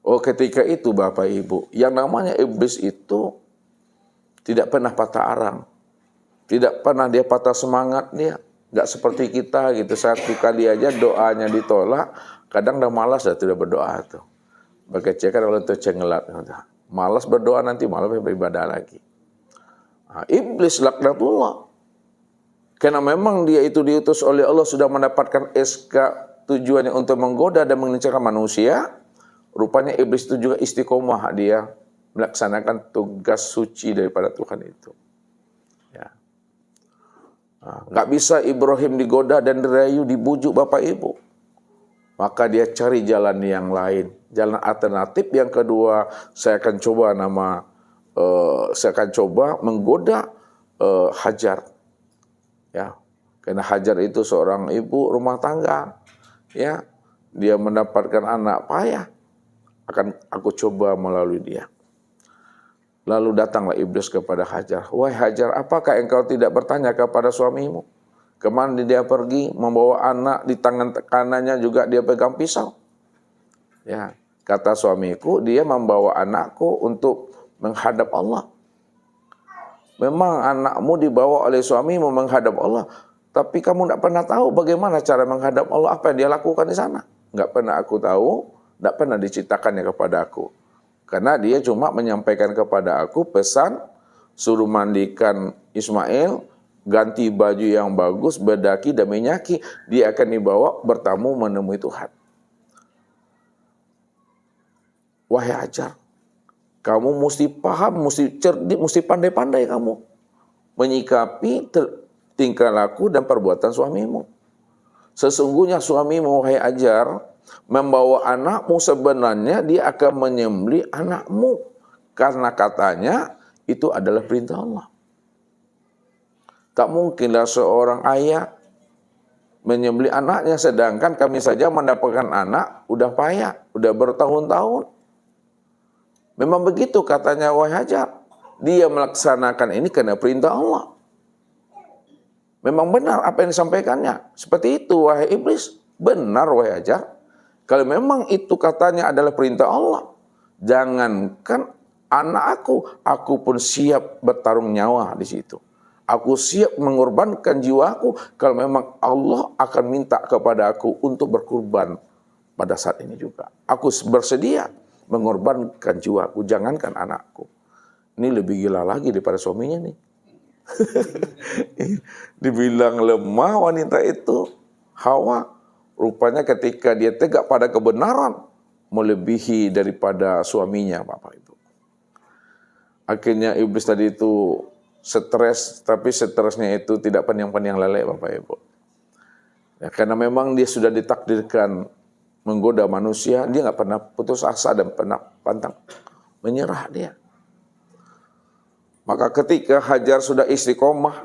Oh, ketika itu Bapak Ibu, yang namanya iblis itu tidak pernah patah arang. Tidak pernah dia patah semangat dia. Nggak seperti kita gitu. Satu kali aja doanya ditolak, kadang udah malas dah tidak berdoa tuh. Pakai cekan kalau itu cengelat. Malas berdoa nanti malah beribadah lagi. Nah, iblis laknatullah. Karena memang dia itu diutus oleh Allah sudah mendapatkan SK tujuannya untuk menggoda dan mengincarkan manusia. Rupanya iblis itu juga istiqomah dia melaksanakan tugas suci daripada Tuhan itu. Ya. Nah, nggak bisa Ibrahim digoda dan dirayu, dibujuk Bapak Ibu. Maka dia cari jalan yang lain, jalan alternatif yang kedua. Saya akan coba menggoda Hajar. Ya, karena Hajar itu seorang ibu rumah tangga. Ya, dia mendapatkan anak payah. Akan aku coba melalui dia. Lalu datanglah iblis kepada Hajar. Wahai Hajar, apakah engkau tidak bertanya kepada suamimu? Kemana dia pergi membawa anak, di tangan kanannya juga dia pegang pisau. Ya, kata suamiku, dia membawa anakku untuk menghadap Allah. Memang anakmu dibawa oleh suamimu menghadap Allah, tapi kamu tidak pernah tahu bagaimana cara menghadap Allah, apa yang dia lakukan di sana. Nggak pernah aku tahu. Tidak pernah diceritakannya kepada aku. Karena dia cuma menyampaikan kepada aku pesan, suruh mandikan Ismail, ganti baju yang bagus, berdaki dan minyaki. Dia akan dibawa bertamu menemui Tuhan. Wahai Hajar, kamu mesti paham, mesti cerdik, mesti pandai-pandai kamu menyikapi tingkah laku dan perbuatan suamimu. Sesungguhnya suamimu, wahai Hajar, membawa anakmu sebenarnya dia akan menyembelih anakmu. Karena katanya itu adalah perintah Allah. Tak mungkinlah seorang ayah menyembelih anaknya sedangkan kami saja mendapatkan anak udah payah, udah bertahun-tahun. Memang begitu katanya wahai Hajar. Dia melaksanakan ini karena perintah Allah. Memang benar apa yang disampaikannya. Seperti itu wahai iblis. Benar wahai Hajar. Kalau memang itu katanya adalah perintah Allah, jangankan anak aku pun siap bertarung nyawa di situ. Aku siap mengorbankan jiwaku kalau memang Allah akan minta kepada aku untuk berkorban pada saat ini juga. Aku bersedia mengorbankan jiwaku, jangankan anakku. Ini lebih gila lagi daripada suaminya nih. Dibilang lemah wanita itu, Hawa. Rupanya ketika dia tegak pada kebenaran, melebihi daripada suaminya, Bapak Ibu. Akhirnya iblis tadi itu stres, tapi stresnya itu tidak pandang-pandang lelek, Bapak Ibu. Ya, karena memang dia sudah ditakdirkan menggoda manusia, dia nggak pernah putus asa dan pernah pantang menyerah dia. Maka ketika Hajar sudah istiqomah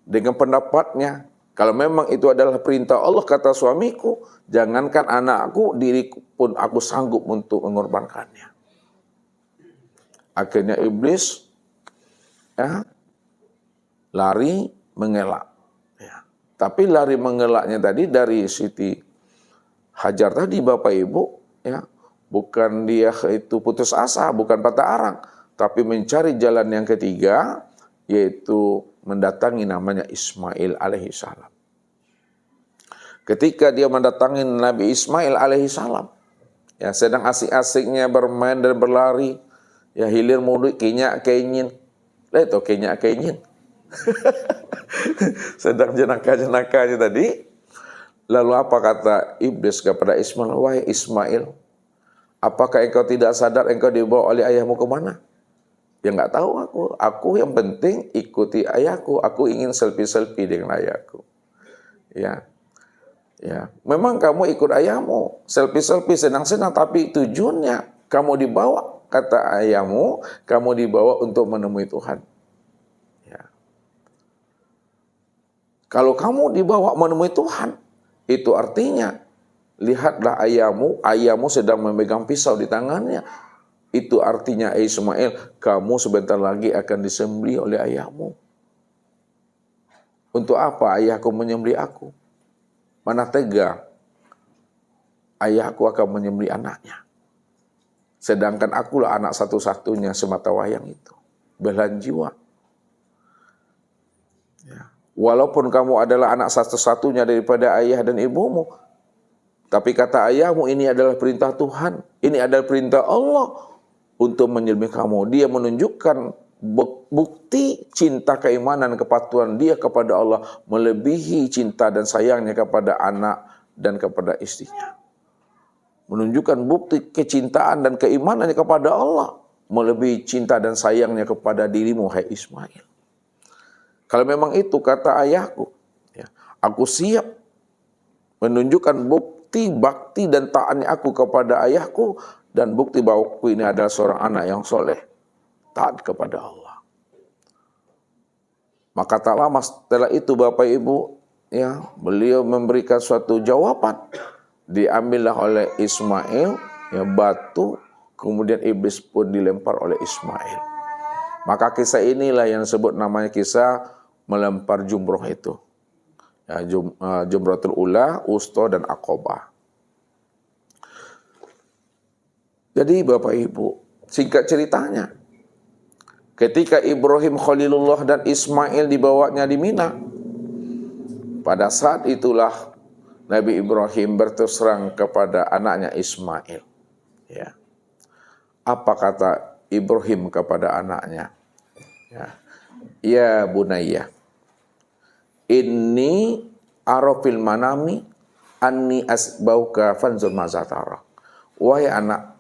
dengan pendapatnya, kalau memang itu adalah perintah Allah, kata suamiku, jangankan anakku, diriku pun aku sanggup untuk mengorbankannya. Akhirnya iblis lari mengelak. Ya. Tapi lari mengelaknya tadi dari Siti Hajar tadi, Bapak Ibu, ya, bukan dia itu putus asa, bukan patah arang, tapi mencari jalan yang ketiga, yaitu mendatangi namanya Ismail alaihissalam. Ketika dia mendatangi Nabi Ismail alaihissalam, ya sedang asik-asiknya bermain dan berlari, ya hilir mulut kenyak kenyin, itu kenyak kenyin, sedang jenaka-jenakanya tadi. Lalu apa kata iblis kepada Ismail? Wahai Ismail, apakah engkau tidak sadar engkau dibawa oleh ayahmu kemana? Ya nggak tahu aku yang penting ikuti ayahku, aku ingin selfie-selfie dengan ayahku. Ya, memang kamu ikut ayahmu, selfie-selfie senang-senang, tapi tujuannya kamu dibawa, kata ayahmu, kamu dibawa untuk menemui Tuhan. Ya. Kalau kamu dibawa menemui Tuhan, itu artinya lihatlah ayahmu sedang memegang pisau di tangannya. Itu artinya Ismail, kamu sebentar lagi akan disembelih oleh ayahmu. Untuk apa ayahku menyembelih aku? Mana tega ayahku akan menyembelih anaknya. Sedangkan akulah anak satu-satunya semata wayang itu. Belahan jiwa. Ya. Walaupun kamu adalah anak satu-satunya daripada ayah dan ibumu, tapi kata ayahmu, ini adalah perintah Tuhan. Ini adalah perintah Allah untuk menyembelih kamu. Dia menunjukkan bukti cinta, keimanan, kepatuhan dia kepada Allah melebihi cinta dan sayangnya kepada anak dan kepada istrinya. Menunjukkan bukti kecintaan dan keimanannya kepada Allah melebihi cinta dan sayangnya kepada dirimu, hai Ismail. Kalau memang itu kata ayahku, ya, aku siap menunjukkan bukti bakti dan taatnya aku kepada ayahku, dan bukti bahwa aku ini adalah seorang anak yang soleh, taat kepada Allah. Maka tak lama setelah itu Bapak Ibu, ya, beliau memberikan suatu jawaban. Diambillah oleh Ismail, ya, batu, kemudian iblis pun dilempar oleh Ismail. Maka kisah inilah yang disebut namanya kisah melempar jumroh itu. Ya, Jumratul Ula, Usto, dan Aqobah. Jadi Bapak Ibu, singkat ceritanya, ketika Ibrahim Khalilullah dan Ismail dibawanya di Mina, pada saat itulah Nabi Ibrahim berterus terang kepada anaknya Ismail. Ya. Apa kata Ibrahim kepada anaknya? Ya bunayya, inni arafil manami anni asbauka fanzur maza tara. Wahai anak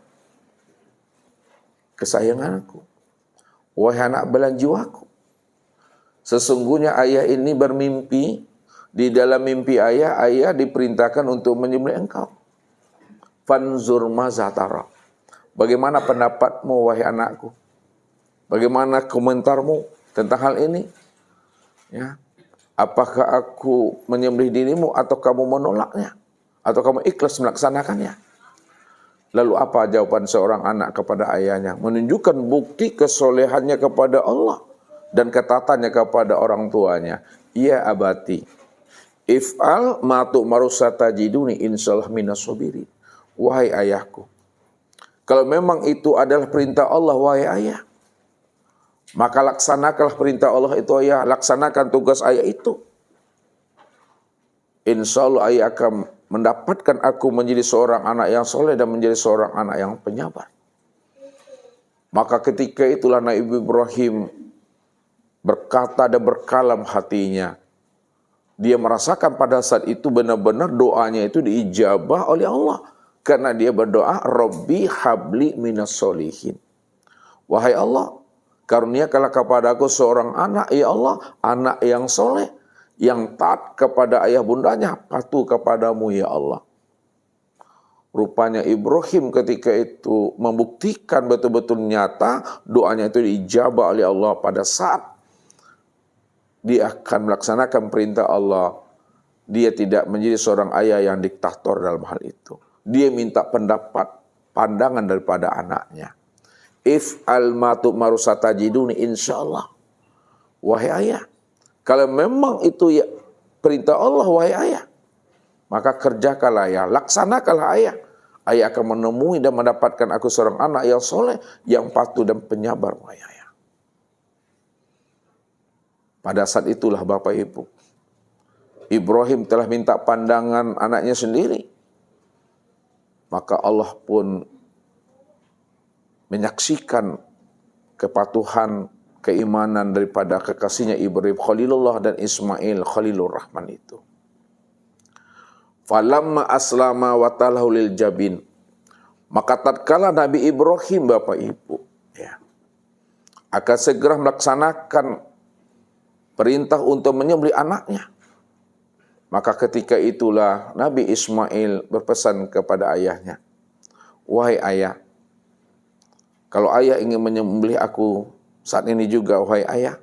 kesayanganku, wahai anak belahan jiwaku, sesungguhnya ayah ini bermimpi. Di dalam mimpi ayah diperintahkan untuk menyembelih engkau. Fanzur maza tara. Bagaimana pendapatmu wahai anakku? Bagaimana komentarmu tentang hal ini? Ya. Apakah aku menyembelih dirimu atau kamu menolaknya? Atau kamu ikhlas melaksanakannya? Lalu apa jawaban seorang anak kepada ayahnya? Menunjukkan bukti kesolehannya kepada Allah dan ketaatannya kepada orang tuanya. Ya abati, if'al ma tu'maru satajiduni insyaallah minas sabirin. Wahai ayahku, kalau memang itu adalah perintah Allah, wahai ayah, maka laksanakanlah perintah Allah itu ayah, laksanakan tugas ayah itu. Insyaallah ayah akan mendapatkan aku menjadi seorang anak yang soleh dan menjadi seorang anak yang penyabar. Maka ketika itulah Nabi Ibrahim berkata dan berkalam hatinya. Dia merasakan pada saat itu benar-benar doanya itu diijabah oleh Allah. Karena dia berdoa, Rabbi habli minas solihin. Wahai Allah, karuniakanlah kepadaku seorang anak, ya Allah, anak yang soleh, yang taat kepada ayah bundanya, patuh kepadamu, ya Allah. Rupanya Ibrahim ketika itu membuktikan betul-betul nyata, doanya itu diijabah oleh Allah pada saat dia akan melaksanakan perintah Allah. Dia tidak menjadi seorang ayah yang diktator dalam hal itu. Dia minta pendapat, pandangan daripada anaknya. If'al ma tu'maru satajiduni insyaallah. Wahai ayah, kalau memang itu ya perintah Allah, wahai ayah, maka kerjakanlah ayah, laksanakanlah ayah. Ayah akan menemui dan mendapatkan aku seorang anak yang soleh, yang patuh dan penyabar, wahai ayah. Pada saat itulah Bapak Ibu, Ibrahim telah minta pandangan anaknya sendiri. Maka Allah pun menyaksikan kepatuhan, keimanan daripada kekasihnya Ibrahim Khalilullah dan Ismail Khalilur Rahman itu. Falamma aslama wa talahu lil jabin. Maka tatkala Nabi Ibrahim Bapak Ibu, ya, akan segera melaksanakan perintah untuk menyembelih anaknya. Maka ketika itulah Nabi Ismail berpesan kepada ayahnya, wahai ayah, kalau ayah ingin menyembelih aku saat ini juga, wahai ayah,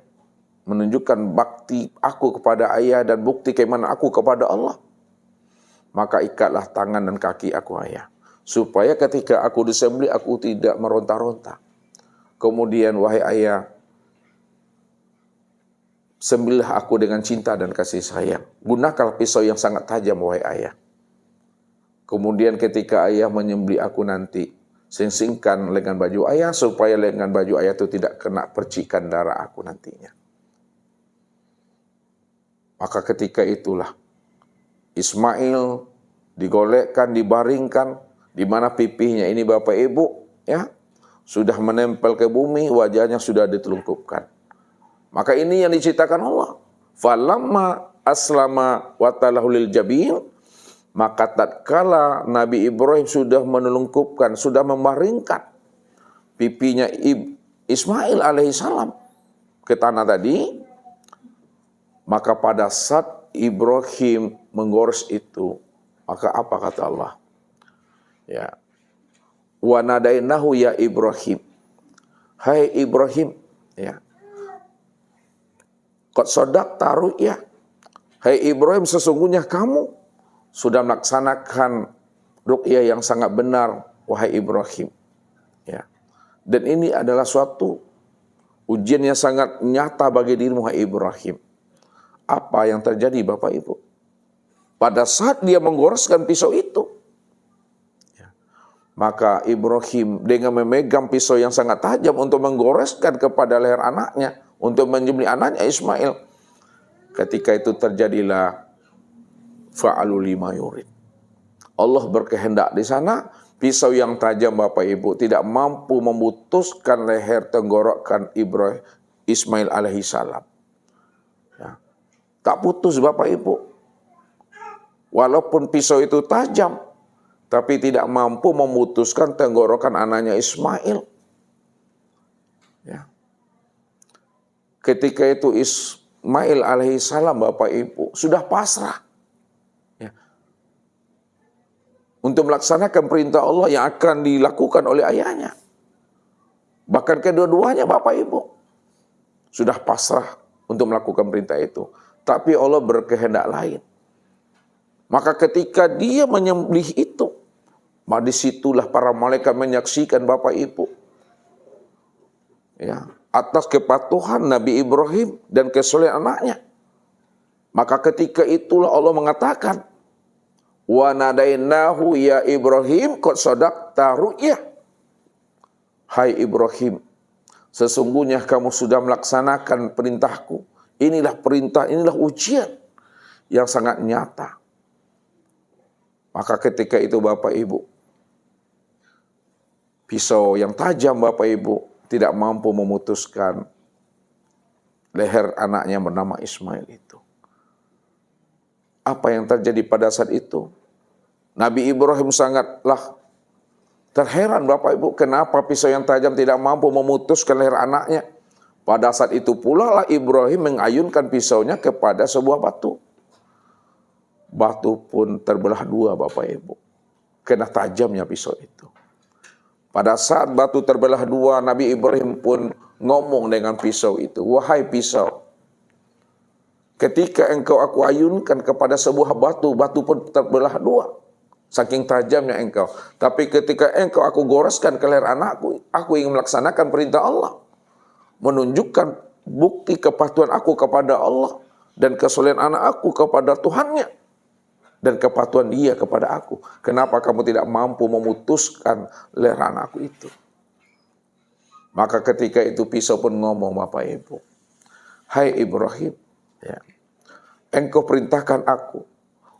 menunjukkan bakti aku kepada ayah dan bukti keimanan aku kepada Allah, maka ikatlah tangan dan kaki aku ayah, supaya ketika aku disembelih aku tidak meronta-ronta. Kemudian wahai ayah, sembelihlah aku dengan cinta dan kasih sayang. Gunakanlah pisau yang sangat tajam, wahai ayah. Kemudian ketika ayah menyembelih aku nanti, Sing-singkan lengan baju ayah supaya lengan baju ayah itu tidak kena percikan darah aku nantinya. Maka ketika itulah Ismail digolekkan, dibaringkan, di mana pipihnya ini Bapak Ibu, ya, sudah menempel ke bumi, wajahnya sudah ditelungkupkan. Maka ini yang diceritakan Allah. Falamma aslama wa talahu lil jabin, maka tatkala Nabi Ibrahim sudah menelungkupkan, sudah membaringkan pipinya Ismail alaihissalam ke tanah tadi, maka pada saat Ibrahim menggores itu, maka apa kata Allah? Ya. Wa nadainahu ya Ibrahim. Hai Ibrahim, ya. Qad sadaqta ru'ya. Hai Ibrahim, sesungguhnya kamu sudah melaksanakan ru'ya yang sangat benar, wahai Ibrahim. Ya. Dan ini adalah suatu ujian yang sangat nyata bagi dirimu, wahai Ibrahim. Apa yang terjadi Bapak Ibu? Pada saat dia menggoreskan pisau itu, ya, maka Ibrahim dengan memegang pisau yang sangat tajam untuk menggoreskan kepada leher anaknya, untuk menyembelih anaknya Ismail. Ketika itu terjadilah fa'alu lima yurid. Allah berkehendak di sana, pisau yang tajam Bapak Ibu tidak mampu memutuskan leher tenggorokan Ibrahim Ismail alaihissalam. Ya. Tak putus Bapak Ibu. Walaupun pisau itu tajam, tapi tidak mampu memutuskan tenggorokan anaknya Ismail. Ya. Ketika itu Ismail alaihissalam Bapak Ibu sudah pasrah. Ya. Untuk melaksanakan perintah Allah yang akan dilakukan oleh ayahnya. Bahkan kedua-duanya Bapak Ibu sudah pasrah untuk melakukan perintah itu. Tapi Allah berkehendak lain. Maka ketika dia menyembelih itu, maka disitulah para malaikat menyaksikan Bapak Ibu, ya, atas kepatuhan Nabi Ibrahim dan kesolehan anaknya. Maka ketika itulah Allah mengatakan, wa nadainahu ya Ibrahim qad sadaqta ru'ya. Hai Ibrahim, sesungguhnya kamu sudah melaksanakan perintahku. Inilah perintah, inilah ujian yang sangat nyata. Maka ketika itu Bapak Ibu, pisau yang tajam Bapak Ibu tidak mampu memutuskan leher anaknya bernama Ismail itu. Apa yang terjadi pada saat itu? Nabi Ibrahim sangatlah terheran Bapak Ibu, kenapa pisau yang tajam tidak mampu memutuskan leher anaknya. Pada saat itu pula lah Ibrahim mengayunkan pisaunya kepada sebuah batu. Batu pun terbelah dua Bapak Ibu. Kena tajamnya pisau itu. Pada saat batu terbelah dua, Nabi Ibrahim pun ngomong dengan pisau itu. Wahai pisau, ketika engkau aku ayunkan kepada sebuah batu, batu pun terbelah dua. Saking tajamnya engkau. Tapi ketika engkau aku goreskan ke leher anakku, aku ingin melaksanakan perintah Allah. Menunjukkan bukti kepatuhan aku kepada Allah dan kesolehan anak aku kepada Tuhannya dan kepatuhan dia kepada aku. Kenapa kamu tidak mampu memutuskan leher anakku itu? Maka ketika itu pisau pun ngomong Bapak Ibu, hai Ibrahim, ya, engkau perintahkan aku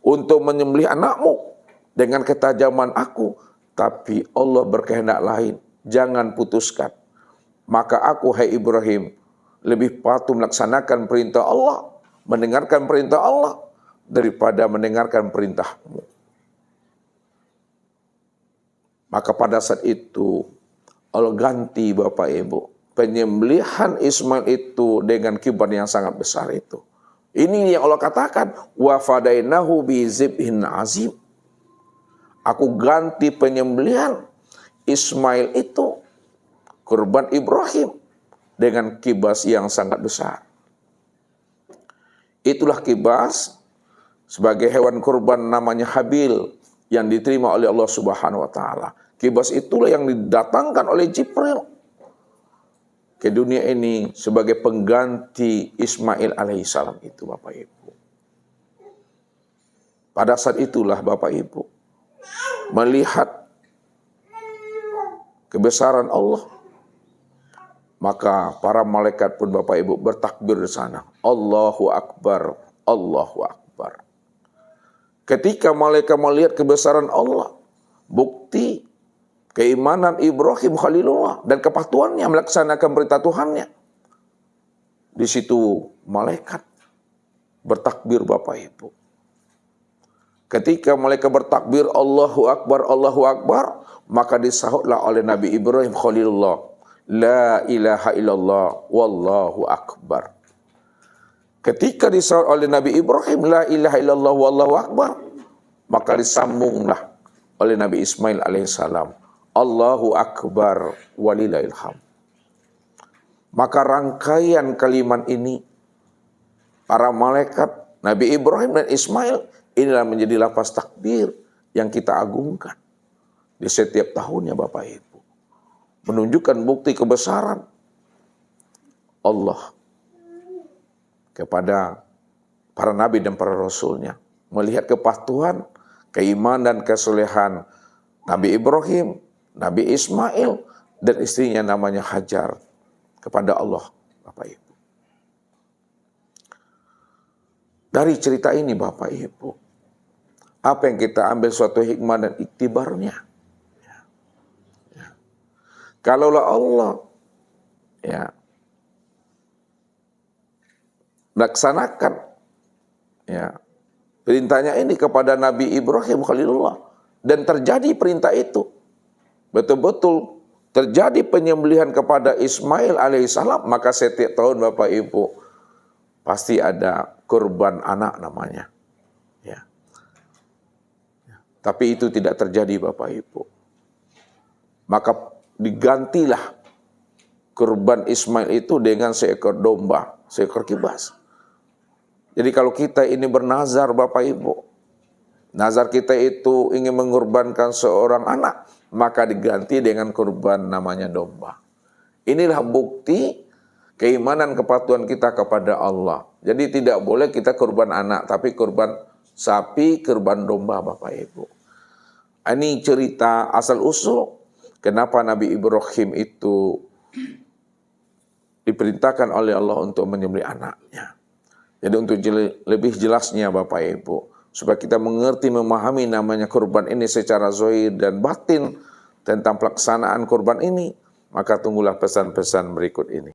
untuk menyembelih anakmu dengan ketajaman aku, tapi Allah berkehendak lain, jangan putuskan. Maka aku, hai Ibrahim, lebih patuh melaksanakan perintah Allah, mendengarkan perintah Allah, daripada mendengarkan perintahmu. Maka pada saat itu, Allah ganti Bapak Ibu, penyembelihan Ismail itu dengan kibar yang sangat besar itu. Ini yang Allah katakan, wa fadainahu bi zibhin azim. Aku ganti penyembelihan Ismail itu, kurban Ibrahim, dengan kibas yang sangat besar. Itulah kibas sebagai hewan kurban namanya Habil yang diterima oleh Allah Subhanahu wa taala. Kibas itulah yang didatangkan oleh Jibril ke dunia ini sebagai pengganti Ismail alaihissalam itu Bapak Ibu. Pada saat itulah Bapak Ibu melihat kebesaran Allah, maka para malaikat pun Bapak Ibu bertakbir di sana. Allahu Akbar, Allahu Akbar. Ketika malaikat melihat kebesaran Allah, bukti keimanan Ibrahim Khalilullah dan kepatuhannya melaksanakan perintah Tuhannya, di situ malaikat bertakbir Bapak Ibu. Ketika malaikat bertakbir Allahu Akbar, maka disahutlah oleh Nabi Ibrahim Khalilullah, la ilaha illallah wallahu akbar. Ketika disahut oleh Nabi Ibrahim, la ilaha illallah wallahu akbar, maka disambunglah oleh Nabi Ismail alaihissalam, Allahu akbar walillahil hamd. Maka rangkaian kalimat ini, para malaikat, Nabi Ibrahim dan Ismail, inilah menjadi lafaz takbir yang kita agungkan di setiap tahunnya Bapak Ibu. Menunjukkan bukti kebesaran Allah kepada para nabi dan para rasulnya. Melihat kepatuhan, keimanan dan kesolehan Nabi Ibrahim, Nabi Ismail, dan istrinya namanya Hajar kepada Allah Bapak Ibu. Dari cerita ini Bapak Ibu, apa yang kita ambil suatu hikmah dan iktibarnya? Kalaulah Allah melaksanakan perintahnya ini kepada Nabi Ibrahim Khalilullah, dan terjadi perintah itu, betul-betul terjadi penyembelihan kepada Ismail alaihissalam, maka setiap tahun Bapak Ibu pasti ada kurban anak namanya. Tapi itu tidak terjadi Bapak Ibu. Maka digantilah kurban Ismail itu dengan seekor domba, seekor kibas. Jadi kalau kita ini bernazar Bapak Ibu, nazar kita itu ingin mengorbankan seorang anak, maka diganti dengan kurban namanya domba. Inilah bukti keimanan kepatuhan kita kepada Allah. Jadi tidak boleh kita kurban anak, tapi kurban sapi, kurban domba Bapak Ibu. Ini cerita asal-usul kenapa Nabi Ibrahim itu diperintahkan oleh Allah untuk menyembelih anaknya. Jadi untuk lebih jelasnya Bapak Ibu, supaya kita mengerti, memahami namanya kurban ini secara zahir dan batin tentang pelaksanaan kurban ini, maka tunggulah pesan-pesan berikut ini.